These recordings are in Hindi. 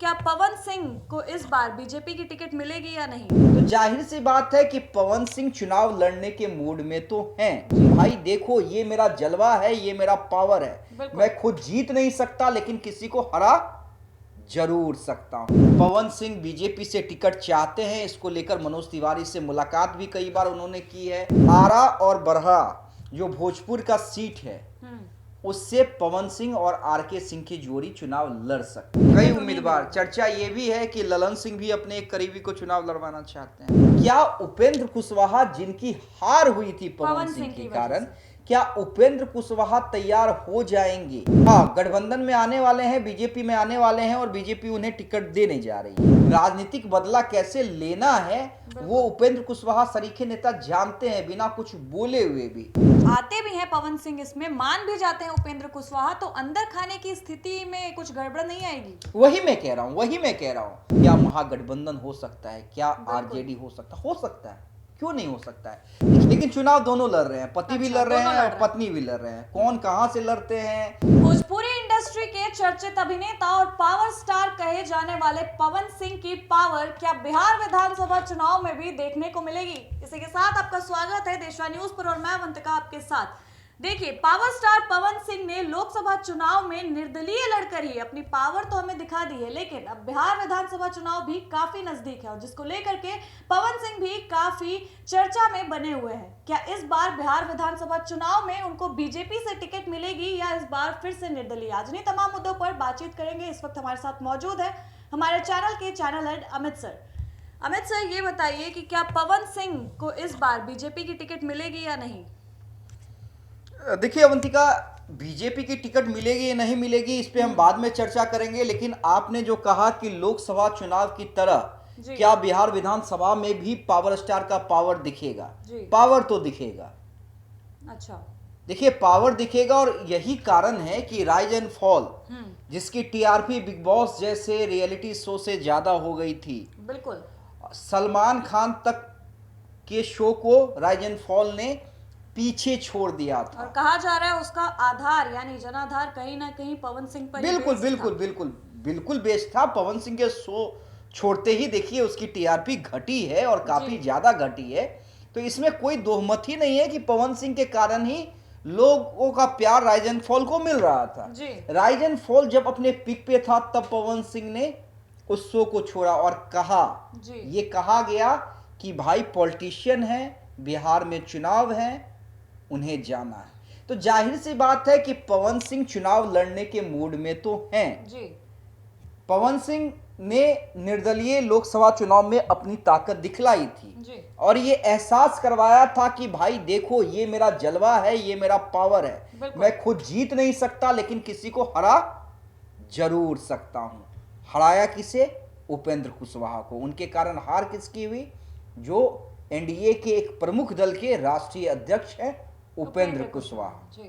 क्या पवन सिंह को इस बार बीजेपी की टिकट मिलेगी या नहीं? तो जाहिर सी बात है कि पवन सिंह चुनाव लड़ने के मूड में तो हैं। भाई देखो, ये मेरा जलवा है, ये मेरा पावर है। बिल्कुल। मैं खुद जीत नहीं सकता लेकिन किसी को हरा जरूर सकता हूं। पवन सिंह बीजेपी से टिकट चाहते हैं, इसको लेकर मनोज तिवारी से मुलाकात भी कई बार उन्होंने की है। आरा और बरहा जो भोजपुर का सीट है, उससे पवन सिंह और आरके सिंह की जोड़ी चुनाव लड़ सकती है। कई उम्मीदवार, चर्चा ये भी है कि ललन सिंह भी अपने एक करीबी को चुनाव लड़वाना चाहते हैं। क्या उपेंद्र कुशवाहा, जिनकी हार हुई थी पवन सिंह के कारण, क्या उपेंद्र कुशवाहा तैयार हो जाएंगे? हाँ, गठबंधन में आने वाले हैं, बीजेपी में आने वाले हैं और बीजेपी उन्हें टिकट देने जा रही है। राजनीतिक बदला कैसे लेना है वो उपेंद्र कुशवाहा सरीखे नेता जानते हैं, बिना कुछ बोले हुए भी। आते भी हैं पवन सिंह, इसमें मान भी जाते हैं उपेंद्र कुशवाहा, तो अंदर खाने की स्थिति में कुछ गड़बड़ नहीं आएगी? वही मैं कह रहा हूँ। क्या महागठबंधन हो सकता है? क्या आरजेडी हो सकता है? क्यों नहीं हो सकता है? लेकिन चुनाव दोनों लड़ रहे हैं, पति भी लड़ रहे हैं और पत्नी भी लड़ रहे हैं। कौन कहां से लड़ते हैं? भोजपुरी इंडस्ट्री के चर्चित अभिनेता और पावर स्टार कहे जाने वाले पवन सिंह की पावर क्या बिहार विधानसभा चुनाव में भी देखने को मिलेगी? इसी के साथ आपका स्वागत है देशवा न्यूज पर और मैं अवंतिका आपके साथ। देखिए, पावर स्टार पवन सिंह ने लोकसभा चुनाव में निर्दलीय लड़कर ही अपनी पावर तो हमें दिखा दी है, लेकिन अब बिहार विधानसभा चुनाव भी काफी नजदीक है और जिसको लेकर के पवन सिंह भी काफी चर्चा में बने हुए हैं। क्या इस बार बिहार विधानसभा चुनाव में उनको बीजेपी से टिकट मिलेगी या इस बार फिर से निर्दलीय? आज इन्हीं तमाम मुद्दों पर बातचीत करेंगे। इस वक्त हमारे साथ मौजूद है हमारे चैनल के channel head Amit sir. Amit sir, ये बताइए कि क्या पवन सिंह को इस बार बीजेपी की टिकट मिलेगी या नहीं? देखिए अवंतिका, बीजेपी की टिकट मिलेगी या नहीं मिलेगी इस पे हम बाद में चर्चा करेंगे, लेकिन आपने जो कहा कि लोकसभा चुनाव की तरह क्या बिहार विधानसभा में भी पावर स्टार का पावर दिखेगा? पावर तो दिखेगा। अच्छा, देखिए, पावर दिखेगा और यही कारण है कि राइज एंड फॉल, जिसकी टीआरपी बिग बॉस जैसे रियलिटी शो से ज्यादा हो गई थी, बिल्कुल सलमान खान तक के शो को राइज एंड फॉल ने पीछे छोड़ दिया था। और कहा जा रहा है उसका आधार यानी जनाधार कहीं ना कहीं पवन सिंह पर बिल्कुल बेस्ड था। पवन सिंह के शो छोड़ते ही देखिए उसकी टीआरपी घटी है और काफी ज्यादा घटी है। तो इसमें कोई दोहमत ही नहीं है कि पवन सिंह के कारण ही लोगों का प्यार राइज एंड फॉल को मिल रहा था। राइज एंड फॉल जब अपने पिक पे था तब पवन सिंह ने उस शो को छोड़ा और कहा, ये कहा गया कि भाई पॉलिटिशियन है, बिहार में चुनाव है, उन्हें जाना है। तो जाहिर सी बात है कि पवन सिंह चुनाव लड़ने के मूड में तो हैं। पवन सिंह ने निर्दलीय लोकसभा चुनाव में अपनी ताकत दिखलाई थी और ये एहसास करवाया था कि भाई देखो, ये मेरा जलवा है, ये मेरा पावर है। मैं खुद जीत नहीं सकता लेकिन किसी को हरा जरूर सकता हूं। हराया किसे? उपेंद्र कुशवाहा को। उनके कारण हार किसकी हुई? जो एनडीए के एक प्रमुख दल के राष्ट्रीय अध्यक्ष हैं, उपेंद्र कुशवाहा।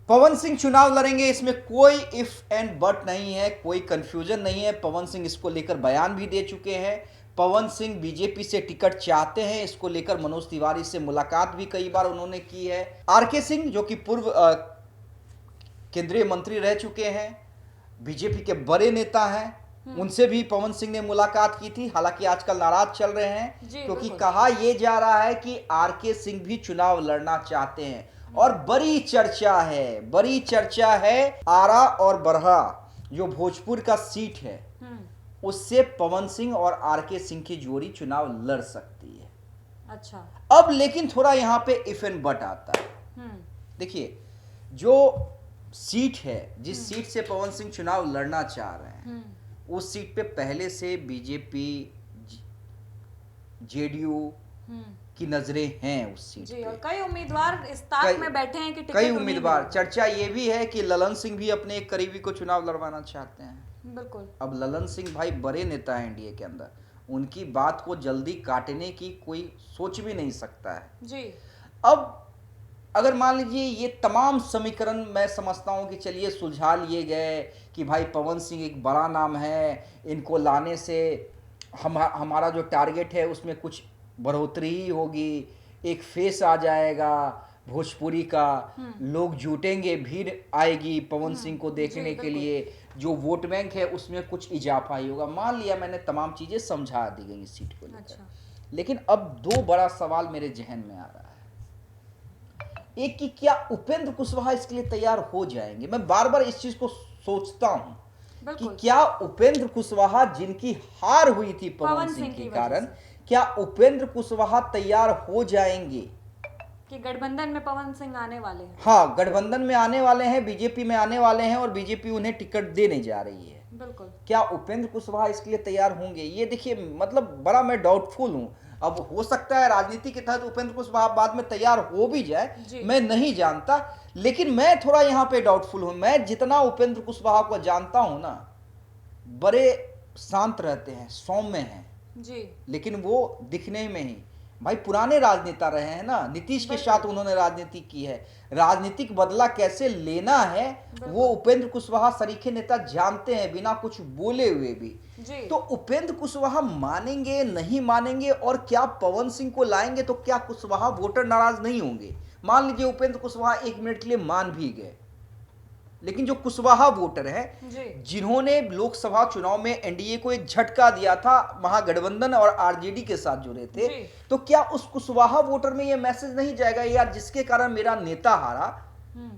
पवन सिंह चुनाव लड़ेंगे, इसमें कोई इफ एंड बट नहीं है, कोई कंफ्यूजन नहीं है। पवन सिंह इसको लेकर बयान भी दे चुके हैं। पवन सिंह बीजेपी से टिकट चाहते हैं, इसको लेकर मनोज तिवारी से मुलाकात भी कई बार उन्होंने की है। आरके सिंह जो कि पूर्व केंद्रीय मंत्री रह चुके हैं, बीजेपी के बड़े नेता हैं, उनसे भी पवन सिंह ने मुलाकात की थी। हालांकि आजकल नाराज चल रहे हैं क्योंकि कहा यह जा रहा है कि आरके सिंह भी चुनाव लड़ना चाहते हैं और बड़ी चर्चा है आरा और बरहा जो भोजपुर का सीट है, उससे पवन सिंह और आरके सिंह की जोड़ी चुनाव लड़ सकती है। अच्छा, अब लेकिन थोड़ा यहां पे इफ एंड बट आता है। देखिए, जो सीट है, जिस सीट से पवन सिंह चुनाव लड़ना चाह रहे हैं, उस सीट पे पहले से बीजेपी, जेडीयू की नजरें हैं उस सीट पे। और कई उम्मीदवार इस ताक में बैठे हैं कि कई उम्मीदवार, चर्चा ये भी है कि ललन सिंह भी अपने एक करीबी को चुनाव लड़वाना चाहते हैं। बिल्कुल। अब ललन सिंह भाई बड़े नेता हैं एनडीए के अंदर, उनकी बात को जल्दी काटने की कोई सोच भी नहीं सकता है। अब अगर मान लीजिए ये तमाम समीकरण मैं समझता हूं कि चलिए सुलझा लिए गए कि भाई पवन सिंह एक बड़ा नाम है, इनको लाने से हमारा जो टारगेट है उसमें कुछ बढ़ोतरी ही होगी, एक फेस आ जाएगा भोजपुरी का, लोग जुटेंगे, भीड़ आएगी पवन सिंह को देखने के लिए, जो वोट बैंक है उसमें कुछ इजाफा ही होगा। मान लिया मैंने तमाम चीजें समझा दी गई इस सीट को लेकर। अच्छा। लेकिन अब दो बड़ा सवाल मेरे जहन में आ रहा है। एक कि क्या उपेंद्र कुशवाहा इसके लिए तैयार हो जाएंगे? मैं बार बार इस चीज को सोचता हूं कि बिल्कुल। क्या उपेंद्र कुशवाहा जिनकी हार हुई थी पवन सिंह के कारण, क्या उपेंद्र कुशवाहा तैयार हो जाएंगे कि गठबंधन में पवन सिंह आने वाले हैं? हाँ, गठबंधन में आने वाले हैं, बीजेपी में आने वाले हैं और बीजेपी उन्हें टिकट देने जा रही है। बिल्कुल। क्या उपेंद्र कुशवाहा इसके लिए तैयार होंगे? ये देखिए, मतलब बड़ा मैं डाउटफुल हूं। अब हो सकता है राजनीति के तहत उपेंद्र कुशवाहा बाद में तैयार हो भी जाए, मैं नहीं जानता, लेकिन मैं थोड़ा यहां पे डाउटफुल हूं। मैं जितना उपेंद्र कुशवाहा को जानता हूं ना, बड़े शांत रहते हैं, सौम्य हैं जी। लेकिन वो दिखने में ही, भाई पुराने राजनेता रहे हैं ना, नीतीश के साथ उन्होंने राजनीति की है। राजनीतिक बदला कैसे लेना है वो उपेंद्र कुशवाहा सरीखे नेता जानते हैं, बिना कुछ बोले हुए भी। जी। तो उपेंद्र कुशवाहा मानेंगे नहीं मानेंगे, और क्या पवन सिंह को लाएंगे तो क्या कुशवाहा वोटर नाराज नहीं होंगे? मान लीजिए उपेंद्र कुशवाहा 1 मिनट के लिए मान भी गए, लेकिन जो कुशवाहा वोटर हैं जिन्होंने लोकसभा चुनाव में एनडीए को एक झटका दिया था, महागठबंधन और आरजेडी के साथ जुड़े थे, तो क्या उस कुशवाहा वोटर में यह मैसेज नहीं जाएगा, यार जिसके कारण मेरा नेता हारा?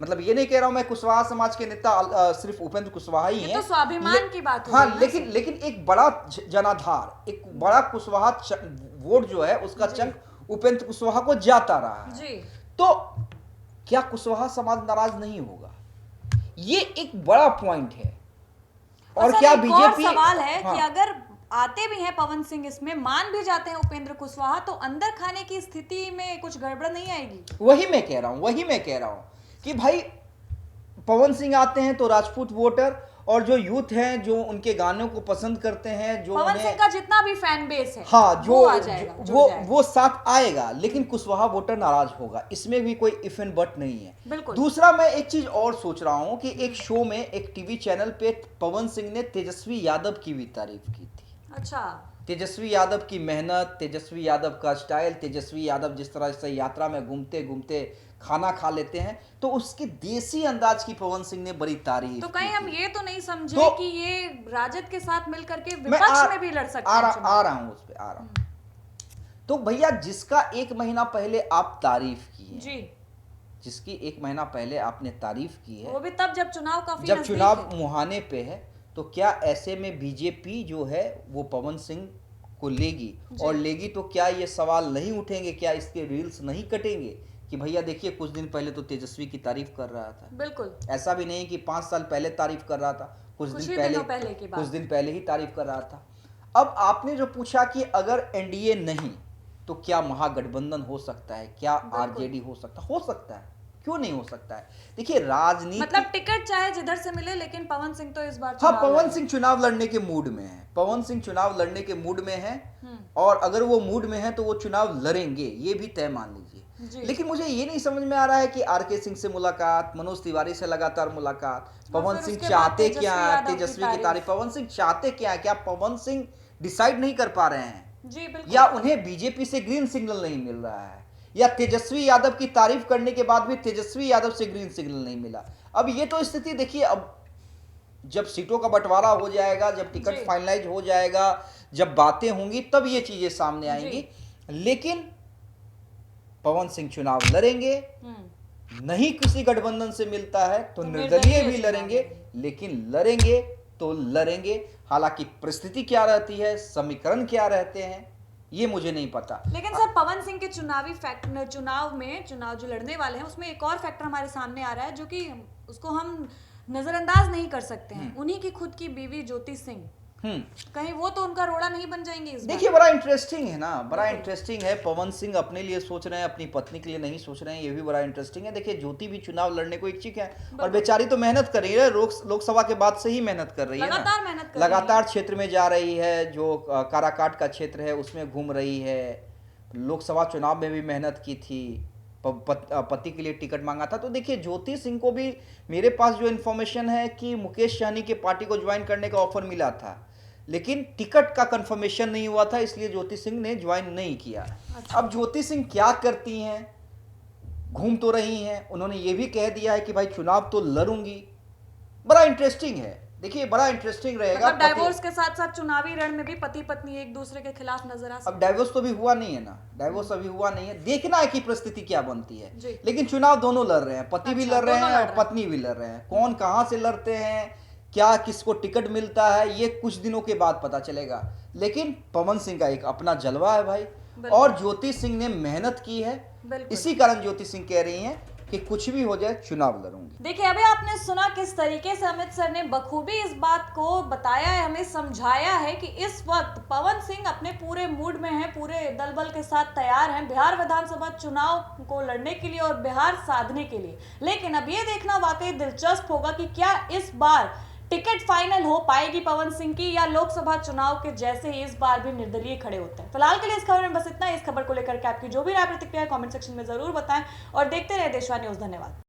मतलब ये नहीं कह रहा हूं मैं कुशवाहा समाज के नेता सिर्फ उपेंद्र कुशवाहा ही हैं, तो स्वाभिमान की बात है। हाँ, लेकिन एक बड़ा जनाधार, एक बड़ा कुशवाहा वोट जो है उसका चंक उपेंद्र कुशवाहा को जाता रहा है। तो क्या कुशवाहा समाज नाराज नहीं होगा? ये एक बड़ा पॉइंट है। और क्या बीजेपी, सवाल है कि अगर आते भी हैं पवन सिंह, इसमें मान भी जाते हैं उपेंद्र कुशवाहा, तो अंदर खाने की स्थिति में कुछ गड़बड़ नहीं आएगी? वही मैं कह रहा हूं कि भाई पवन सिंह आते हैं तो राजपूत वोटर और जो यूथ हैं, जो उनके गानों को पसंद करते हैं, जो पवन सिंह का जितना भी फैन बेस है, हाँ, वो आ जाएगा, वो साथ आएगा, लेकिन कुशवाहा वोटर नाराज होगा, इसमें भी कोई इफ एंड बट नहीं है। बिल्कुल। दूसरा, मैं एक चीज और सोच रहा हूं कि एक शो में, एक टीवी चैनल पे पवन सिंह ने तेजस्वी यादव की भी तारीफ की थी। अच्छा। तेजस्वी यादव की मेहनत, तेजस्वी यादव का स्टाइल, तेजस्वी यादव जिस तरह से यात्रा में घूमते घूमते खाना खा लेते हैं, तो उसके देसी अंदाज की पवन सिंह ने बड़ी तारीफ। तो कहीं हम ये तो नहीं समझे कि ये राजद के साथ मिलकर के विपक्ष में भी लड़ सकते हैं? आ रहा हूं उस पे आ रहा हूं। तो भैया, जिसका 1 महीना पहले आप तारीफ की है जी, जिसकी 1 महीना पहले आपने तारीफ की है, वो भी तब जब चुनाव काफी जब चुनाव मुहाने पे है, तो क्या ऐसे में बीजेपी जो है वो पवन सिंह को लेगी? और लेगी तो क्या ये सवाल नहीं उठेंगे, क्या इसके रील्स नहीं कटेंगे कि भैया देखिए कुछ दिन पहले तो तेजस्वी की तारीफ कर रहा था? बिल्कुल। ऐसा भी नहीं कि 5 साल पहले तारीफ कर रहा था, कुछ दिन पहले ही तारीफ कर रहा था। अब आपने जो पूछा कि अगर एनडीए नहीं तो क्या महागठबंधन हो सकता है, क्या आरजेडी हो सकता है, क्यों नहीं हो सकता है? देखिए, राजनीति मतलब टिकट चाहे जिधर से मिले, लेकिन पवन सिंह तो इस बार पवन सिंह चुनाव लड़ने के मूड में है, पवन सिंह चुनाव लड़ने के मूड में है, और अगर वो मूड में है तो वो चुनाव लड़ेंगे, ये भी तय मान लीजिए। लेकिन मुझे ये नहीं समझ में आ रहा है कि आरके सिंह से मुलाकात, मनोज तिवारी से लगातार मुलाकात, पवन सिंह चाहते क्या है? तेजस्वी की तारीफ, पवन सिंह चाहते क्या है? क्या पवन सिंह डिसाइड नहीं कर पा रहे हैं जी? बिल्कुल। या उन्हें बीजेपी से ग्रीन सिग्नल नहीं मिल रहा है, या तेजस्वी यादव की तारीफ करने के बाद भी तेजस्वी यादव से ग्रीन सिग्नल नहीं मिला? अब ये तो स्थिति देखिए, अब जब सीटों का बंटवारा हो जाएगा, जब टिकट फाइनलाइज हो जाएगा, जब बातें होंगी, तब ये चीजें सामने आएंगी। लेकिन पवन सिंह चुनाव लड़ेंगे, नहीं किसी गठबंधन से मिलता है तो निर्दलीय भी लड़ेंगे, लेकिन लड़ेंगे तो लड़ेंगे। हालांकि परिस्थिति क्या रहती है, समीकरण क्या रहते हैं, ये मुझे नहीं पता। लेकिन सर, पवन सिंह के चुनाव जो लड़ने वाले हैं, उसमें एक और फैक्टर हमारे सामने आ रहा है, जो कि उसको हम नजरअंदाज नहीं कर सकते हैं। उन्हीं की खुद की बीवी ज्योति सिंह, कहीं वो तो उनका रोड़ा नहीं बन जाएंगे इस बार? देखिए, बड़ा इंटरेस्टिंग है ना, बड़ा इंटरेस्टिंग है। पवन सिंह अपने लिए सोच रहे हैं, अपनी पत्नी के लिए नहीं सोच रहे हैं, ये भी बड़ा इंटरेस्टिंग है। देखिए, ज्योति भी चुनाव लड़ने को इच्छुक है, और बेचारी तो मेहनत कर रही है, लोकसभा के बाद से ही मेहनत कर रही है, लगातार क्षेत्र में जा रही है, जो काराकाट का क्षेत्र है उसमें घूम रही है। लोकसभा चुनाव में भी मेहनत की थी, पति के लिए टिकट मांगा था। तो देखिए, ज्योति सिंह को भी, मेरे पास जो इन्फॉर्मेशन है कि मुकेश सहनी के पार्टी को ज्वाइन करने का ऑफर मिला था, लेकिन टिकट का कंफर्मेशन नहीं हुआ था, इसलिए ज्योति सिंह ने ज्वाइन नहीं किया। अच्छा। अब ज्योति सिंह क्या करती हैं, घूम तो रही हैं, उन्होंने ये भी कह दिया है कि भाई चुनाव तो लड़ूंगी। बड़ा इंटरेस्टिंग है, देखिए बड़ा इंटरेस्टिंग रहेगा। मतलब डाइवोर्स के साथ साथ चुनावी रण में भी पति पत्नी एक दूसरे के खिलाफ नजर आ सकते अब डाइवोर्स तो अभी हुआ नहीं है ना, डाइवोर्स अभी हुआ नहीं है, देखना है कि परिस्थिति क्या बनती है। जी। लेकिन चुनाव दोनों लड़ रहे हैं, पति भी अच्छा, लड़ रहे दोनों हैं लड़ और रहे हैं। पत्नी भी लड़ रहे हैं। कौन कहां से लड़ते हैं, क्या किसको टिकट मिलता है, ये कुछ दिनों के बाद पता चलेगा। लेकिन पवन सिंह का एक अपना जलवा है भाई, बिल्कुल। और ज्योति सिंह ने मेहनत की है, बिल्कुल। इसी कारण ज्योति सिंह कह रही हैं कि कुछ भी हो जाए चुनाव लड़ूंगी। देखिए अभी आपने सुना किस तरीके से अमित सर ने बखूबी इस बात को बताया है, हमें समझाया है कि इस वक्त पवन सिंह अपने पूरे मूड में हैं, पूरे दल बल के साथ तैयार हैं बिहार विधानसभा चुनाव को लड़ने के लिए और बिहार साधने के लिए। लेकिन अब ये देखना वाकई दिलचस्प होगा कि क्या इस बार टिकट फाइनल हो पाएगी पवन सिंह की, या लोकसभा चुनाव के जैसे ही इस बार भी निर्दलीय खड़े होते हैं। फिलहाल के लिए इस खबर में बस इतना ही। इस खबर को लेकर के आपकी जो भी राय प्रतिक्रिया कमेंट सेक्शन में जरूर बताएं और देखते रहे देशवा न्यूज। धन्यवाद।